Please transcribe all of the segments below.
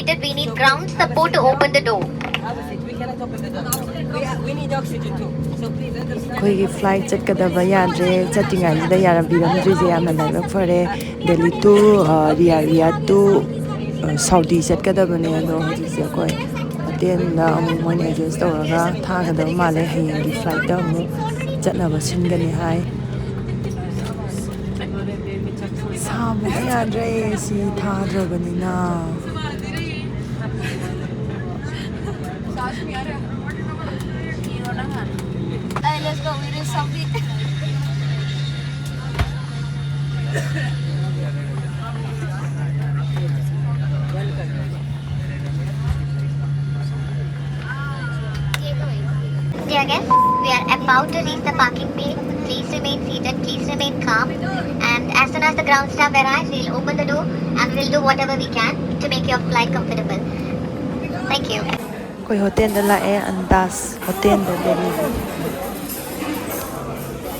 seated, we need ground support to open the door. We cannot open the door. We need oxygen too. So please let us. ꯑꯩꯈꯣꯏꯒꯤ flight ꯆꯠꯀꯗꯕ ꯌꯥꯗ꯭ꯔꯦ ꯆꯠꯇ꯭ꯔꯤꯉꯩꯁꯤꯗ ꯌꯥꯔꯝꯕꯤꯔꯝꯗ꯭ꯔꯤꯁꯦ ꯌꯥꯝꯅ ꯂꯥꯏꯕꯛ ꯐꯔꯦ Delhi two ꯔꯤꯌꯥꯗ two Saudi ꯆꯠꯀꯗꯕꯅꯦ ꯑꯗꯣ ꯍꯧꯖꯤꯛꯁꯦ ꯑꯩꯈꯣꯏ ꯍꯣꯇꯦꯜꯗ ꯑꯃꯨꯛ ꯃꯣꯏꯅ ꯑꯦꯗꯖꯁ ꯇꯧꯔꯒ ꯊꯥꯒꯗꯕ ꯃꯥꯜꯂꯦ ꯍꯌꯦꯡꯒꯤ ꯐ꯭ꯂꯥꯏꯠꯇ ꯑꯃꯨꯛ ꯆꯠꯅꯕ ꯁꯤꯟꯒꯅꯤ ꯍꯥꯏ ꯁꯥꯕꯅ ꯌꯥꯗ꯭ꯔꯦ ꯁꯤ ꯊꯥꯗ꯭ꯔꯕꯅꯤꯅ Hey, let's go. We reach Saudi. Dear guests, we are about to reach the parking bay. Please remain seated. Please remain calm. And as soon as the ground staff arrives, we'll open the door and we'll do whatever we can to make your flight comfortable. Thank you. ꯑꯩꯈꯣꯏ ꯍꯣꯇꯦꯜꯗ ꯂꯥꯛꯑꯦ ꯑꯟꯗꯥꯁ ꯍꯣꯇꯦꯜꯗ ꯗꯦꯜꯂꯤꯗ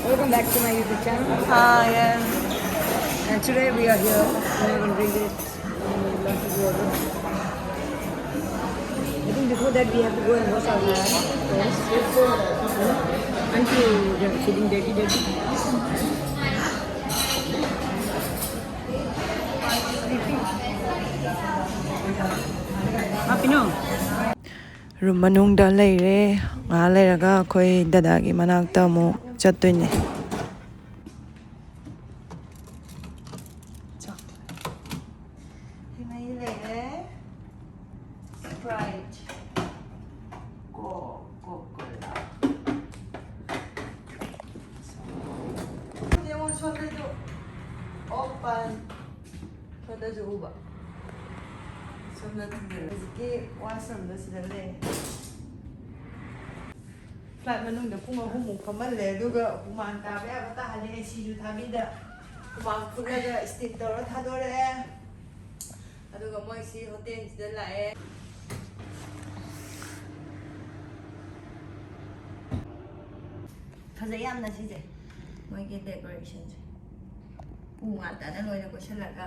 Welcome back to my YouTube channel. Hi. And today we are here. We are going to read it. Lots of water. I think before that we have to go and wash our hands first. Until they're feeling dirty. Happy no? Room ꯃꯅꯨꯡꯗ ꯂꯩꯔꯦ ꯉꯥꯏꯍꯥꯛ ꯂꯩꯔꯒ ꯑꯩꯈꯣꯏ ꯗꯗꯥꯒꯤ ꯃꯅꯥꯛꯇ ꯑꯃꯨꯛ ꯆꯠꯇꯣꯏꯅꯦ ꯍꯧꯖꯤꯛꯀꯤ ꯋꯥꯁꯔꯨꯝꯗ ꯁꯤꯗ ꯂꯩ ꯐ꯭ꯂꯥꯏꯠ ꯃꯅꯨꯡꯗ ꯄꯨꯡ 3ꯃꯨꯛ ꯐꯝꯍꯜꯂꯦ ꯑꯗꯨꯒ ꯍꯨꯃꯥꯡ ꯇꯥꯕ ꯌꯥꯕ ꯇꯥꯍꯜꯂꯦ ꯑꯦꯁꯤꯁꯨ ꯊꯥꯕꯤꯗ ꯍꯨꯃꯥꯡ ꯐꯨꯠꯂꯒ ꯁ꯭ꯇꯤꯝ ꯇꯧꯔ ꯊꯥꯗꯣꯔꯛꯑꯦ ꯑꯗꯨꯒ ꯃꯣꯏꯁꯤ ꯍꯣꯇꯦꯜꯁꯤꯗ ꯂꯥꯛꯑꯦ ꯐꯖꯩ ꯌꯥꯝꯅ ꯁꯤꯁꯦ ꯃꯣꯏꯒꯤ ꯗꯦꯀꯣꯔꯦꯁꯟꯁꯦ ꯎ ꯉꯥꯛꯇꯅ ꯂꯣꯏꯅ ꯀꯣꯏꯁꯜꯂꯒ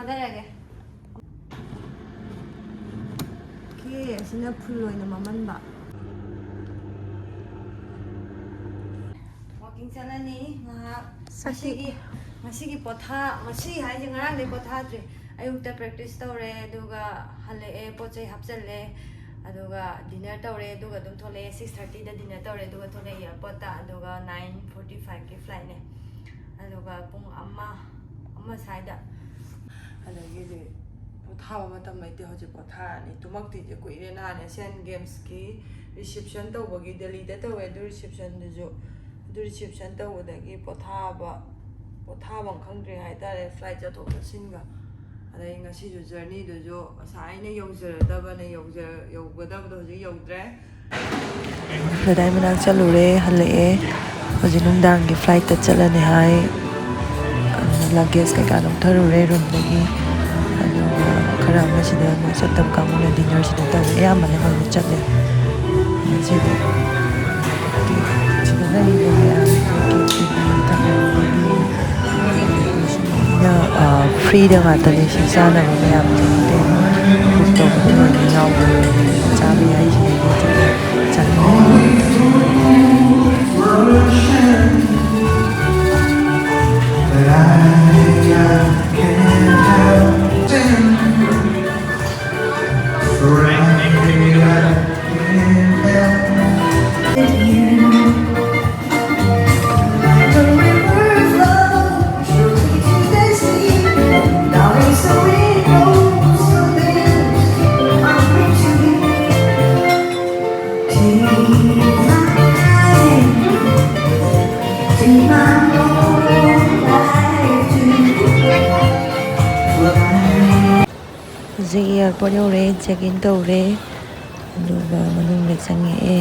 ꯊꯥꯗꯔꯒꯦ ꯑꯣꯀꯦ ꯑꯁꯤꯅ ꯐꯨꯜ ꯑꯣꯏꯅ ꯃꯃꯟꯕ ꯋꯥꯀꯤꯡ ꯆꯠꯂꯅꯤ ꯉꯥꯏꯍꯥꯛ ꯉꯁꯤꯒꯤ ꯉꯁꯤ ꯍꯥꯏꯁꯦ ꯉꯔꯥꯡꯗꯩ ꯄꯣꯊꯥꯗ꯭ꯔꯦ ꯑꯌꯨꯛꯇ ꯄ꯭ꯔꯦꯛꯇꯤꯁ ꯇꯧꯔꯦ ꯑꯗꯨꯒ ꯍꯜꯂꯛꯑꯦ ꯄꯣꯠ ꯆꯩ ꯍꯥꯞꯆꯜꯂꯦ ꯑꯗꯨꯒ ꯗꯤꯅꯔ ꯇꯧꯔꯦ ꯑꯗꯨꯒ ꯑꯗꯨꯝ ꯊꯣꯛꯂꯛꯑꯦ 6:30ꯗ ꯗꯤꯅꯔ ꯇꯧꯔꯦ ꯑꯗꯨꯒ ꯊꯣꯛꯂꯛꯑꯦ ꯑꯦꯌꯥꯔꯄꯣꯔꯠꯇ ꯑꯗꯨꯒ 9:45ꯒꯤ ꯐ꯭ꯂꯥꯏꯠꯅꯦ ꯑꯗꯨꯒ ꯄꯨꯡ 1 ꯁ꯭ꯋꯥꯏꯗ ꯑꯗꯒꯤꯗꯤ ꯄꯣꯊꯥꯕ ꯃꯇꯝ ꯂꯩꯇꯦ ꯍꯧꯖꯤꯛ ꯄꯣꯊꯥꯔꯅꯤ ꯇꯨꯝꯃꯛꯇꯤꯁꯦ ꯀꯨꯏꯔꯦ ꯅꯍꯥꯟ ꯑꯦꯁꯤꯌꯥꯟ ꯒꯦꯝꯁꯀꯤ ꯔꯤꯁꯦꯞꯁꯟ ꯇꯧꯕꯒꯤ ꯗꯦꯜꯂꯤꯗ ꯇꯧꯋꯦ ꯑꯗꯨ ꯔꯤꯁꯦꯞꯁꯟ ꯇꯧꯕꯗꯒꯤ ꯄꯣꯊꯥꯐꯝ ꯈꯪꯗ꯭ꯔꯦ ꯍꯥꯏꯇꯥꯔꯦ ꯐ꯭ꯂꯥꯏꯠ ꯆꯠꯊꯣꯛ ꯆꯠꯁꯤꯟꯒ ꯑꯗꯩ ꯉꯁꯤꯁꯨ ꯖꯔꯅꯤꯗꯨꯁꯨ ꯉꯁꯥꯏꯅ ꯌꯧꯒꯗꯕꯗꯣ ꯍꯧꯖꯤꯛ ꯌꯧꯗ꯭ꯔꯦ ꯗꯗꯥꯏ ꯃꯅꯥꯛ ꯆꯠꯂꯨꯔꯦ ꯍꯜꯂꯛꯑꯦ ꯍꯧꯖꯤꯛ ꯅꯨꯡꯗꯥꯡꯒꯤ ꯐ꯭ꯂꯥꯏꯠꯇ ꯆꯠꯂꯅꯤ ꯍꯥꯏ ꯂꯒꯦꯖ ꯀꯩꯀꯥ ꯂꯧꯊꯔꯨꯔꯦ ꯔꯨꯝꯗꯒꯤ ꯑꯗꯨꯒ ꯈꯔ ꯑꯃ ꯁꯤꯗ ꯃꯣꯏ ꯆꯠꯇꯕ ꯀꯥꯡꯕꯨꯅ ꯗꯤꯅꯔꯁꯤꯗ ꯇꯧꯋꯦ ꯑꯌꯥꯝꯕꯅ ꯂꯣꯏꯅ ꯆꯠꯂꯦ ꯁꯤꯗ ꯂꯩꯔꯤꯕ ꯃꯌꯥꯝ ꯐ꯭ꯔꯤꯗ ꯉꯥꯛꯇꯅꯦ ꯁꯤ ꯆꯥꯅꯕ ꯃꯌꯥꯝꯁꯦ ꯕꯨꯛ ꯇꯧꯕꯗ ꯂꯣꯏꯅ ꯌꯥꯎꯕꯅꯦ ꯆꯥꯕ ꯌꯥꯏ ꯁꯤꯗꯒꯤ ꯍꯧꯖꯤꯛ ꯏꯌꯥꯔꯄꯣꯔꯠ ꯌꯧꯔꯦ ꯆꯦꯛ ꯏꯟ ꯇꯧꯔꯦ ꯑꯗꯨꯒ ꯃꯅꯨꯡꯗ ꯆꯪꯉꯛꯑꯦ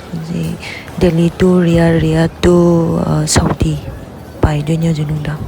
ꯍꯧꯖꯤꯛ ꯗꯦꯜꯂꯤ ꯇꯨ ꯔꯤꯌꯥꯗ ꯇꯨ ꯁꯥꯎꯗꯤ ꯄꯥꯏꯗꯣꯏꯅꯦ ꯍꯧꯖꯤꯛ ꯅꯨꯡꯗꯥꯡ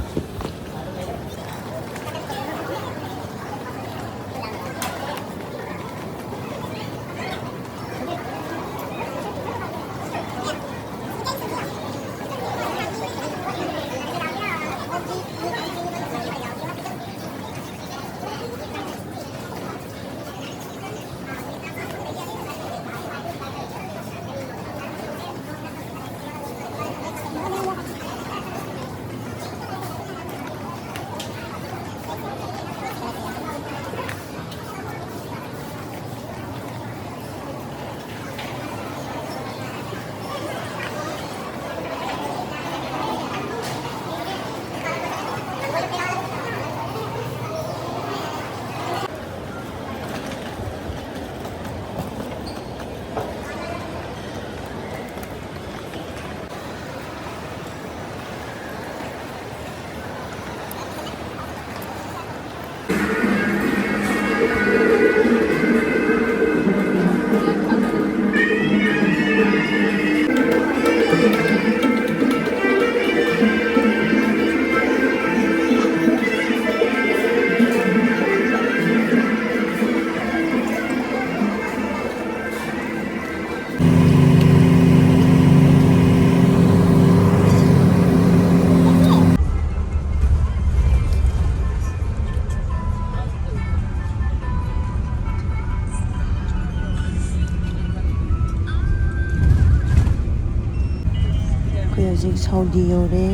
ꯑꯩꯈꯣꯏ ꯍꯧꯖꯤꯛ ꯁꯥꯎꯗꯤ ꯌꯧꯔꯦ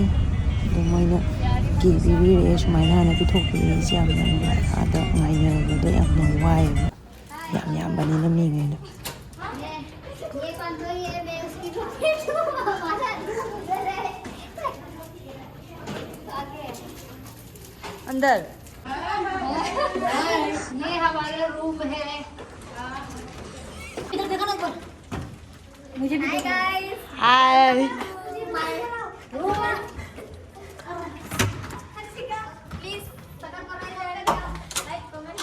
ꯑꯗꯣ ꯃꯣꯏꯅ ꯀꯤ ꯄꯤꯕꯤꯔꯛꯑꯦ ꯁꯨꯃꯥꯏꯅ ꯍꯥꯟꯅ ꯄꯤꯊꯣꯛꯄꯤꯔꯛꯏꯁꯦ ꯌꯥꯝꯅ ꯅꯨꯡꯉꯥꯏ ꯑꯥꯗ ꯉꯥꯏꯅꯕꯗꯣ ꯌꯥꯝꯅ ꯋꯥꯏꯑꯦꯕ ꯌꯥꯝ ꯌꯥꯝꯕꯅꯤꯅ ꯃꯤꯉꯩꯗꯣ अंदर ये हमारा रूम है इधर देखो ना मुझे भी guys hi please like comment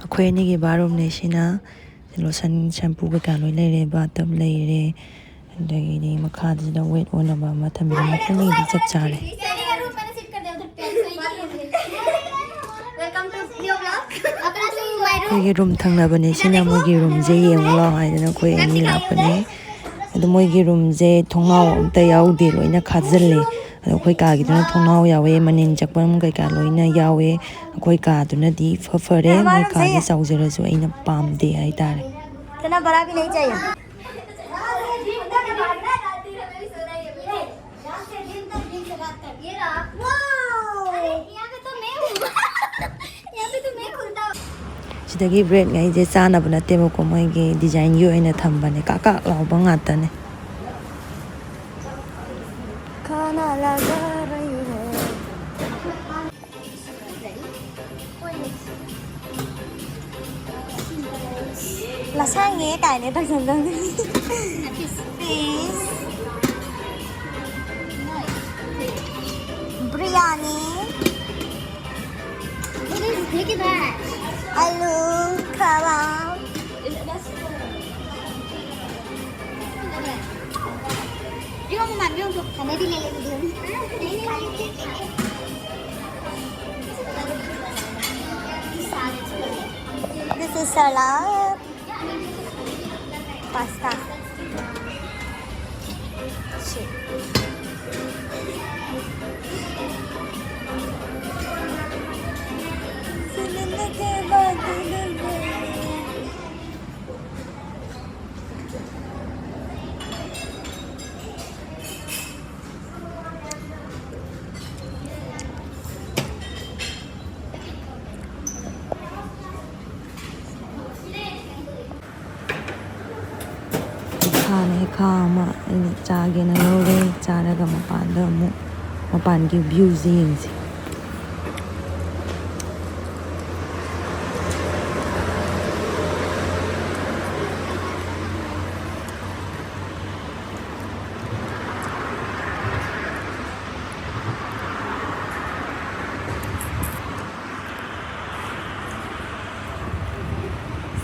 ꯑꯩꯈꯣꯏ ꯑꯅꯤꯒꯤ ꯕꯥꯠꯔꯨꯝꯅꯦ ꯁꯤꯅ ꯂꯣꯁꯟ ꯁꯦꯝꯄꯨ ꯀꯩꯀꯥ ꯂꯣꯏ ꯂꯩꯔꯦ ꯕꯥꯠꯇꯞ ꯂꯩꯔꯦ ꯑꯗꯒꯤꯗꯤ ꯃꯈꯥꯗꯁꯤꯗ ꯋꯦꯠ ꯑꯣꯟꯅꯕ ꯑꯃ ꯊꯝꯕꯤꯔꯝꯃꯦ ꯑꯩꯈꯣꯏ ꯑꯅꯤꯒꯤꯗꯤ ꯆꯞ ꯆꯥꯔꯦ ꯑꯩꯈꯣꯏꯒꯤ ꯔꯨꯝ ꯊꯪꯅꯕꯅꯦ ꯁꯤꯅ ꯃꯣꯏꯒꯤ ꯔꯨꯝꯁꯦ ꯌꯦꯡꯉꯨ ꯂꯥꯎ ꯍꯥꯏꯗꯅ ꯑꯩꯈꯣꯏ ꯑꯅꯤ ꯂꯥꯛꯄꯅꯦ ꯑꯗꯣ ꯃꯣꯏꯒꯤ ꯔꯨꯝꯁꯦ ꯊꯣꯡꯅꯥꯎ ꯑꯝꯇ ꯌꯥꯎꯗꯦ ꯂꯣꯏꯅ ꯈꯥꯖꯤꯜꯂꯦ ꯑꯗꯣ ꯑꯩꯈꯣꯏ ꯀꯥꯒꯤꯗꯨꯅ ꯊꯣꯡꯅꯥꯎ ꯌꯥꯎꯋꯦ ꯃꯅꯤꯟ ꯆꯠꯐꯝ ꯀꯩꯀꯥ ꯂꯣꯏꯅ ꯌꯥꯎꯋꯦ ꯑꯩꯈꯣꯏ ꯀꯥꯗꯨꯅꯗꯤ ꯐꯔꯦ ꯃꯣꯏ ꯀꯥꯁꯦ ꯆꯥꯎꯖꯔꯁꯨ ꯑꯩꯅ ꯄꯥꯝꯗꯦ ꯍꯥꯏꯇꯥꯔꯦ इतना बड़ा भी नहीं चाहिए ꯁꯤꯗꯒꯤ ꯕ꯭ꯔꯦꯗꯉꯩꯁꯦ ꯆꯥꯅꯕ ꯅꯠꯇꯦꯕꯀꯣ ꯃꯣꯏꯒꯤ ꯗꯤꯖꯥꯏꯟꯒꯤ ꯑꯣꯏꯅ ꯊꯝꯕꯅꯦ ꯀꯥꯛ ꯀꯥꯛ ꯂꯥꯎꯕ ꯉꯥꯛꯇꯅꯦ खाना लगा रही है lasagne cái này tôi xem đơn fish biryani aloo kebab Yung man yung kami din nila yun. this is salad pasta shit ꯈꯥꯅ ꯍꯩꯈꯥ ꯑꯃ ꯑꯩꯅ ꯆꯥꯒꯦꯅ ꯂꯧꯔꯦ ꯆꯥꯔꯒ ꯃꯄꯥꯟꯗ ꯑꯃꯨꯛ ꯃꯄꯥꯟꯒꯤ ꯚ꯭ꯌꯨꯁꯦ ꯌꯦꯡꯁꯤ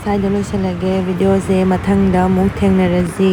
ꯁ꯭ꯋꯥꯏꯗ ꯂꯣꯏꯁꯤꯜꯂꯒꯦ ꯚꯤꯗꯤꯑꯣꯁꯦ ꯃꯊꯪꯗ ꯑꯃꯨꯛ ꯊꯦꯡꯅꯔꯁꯤ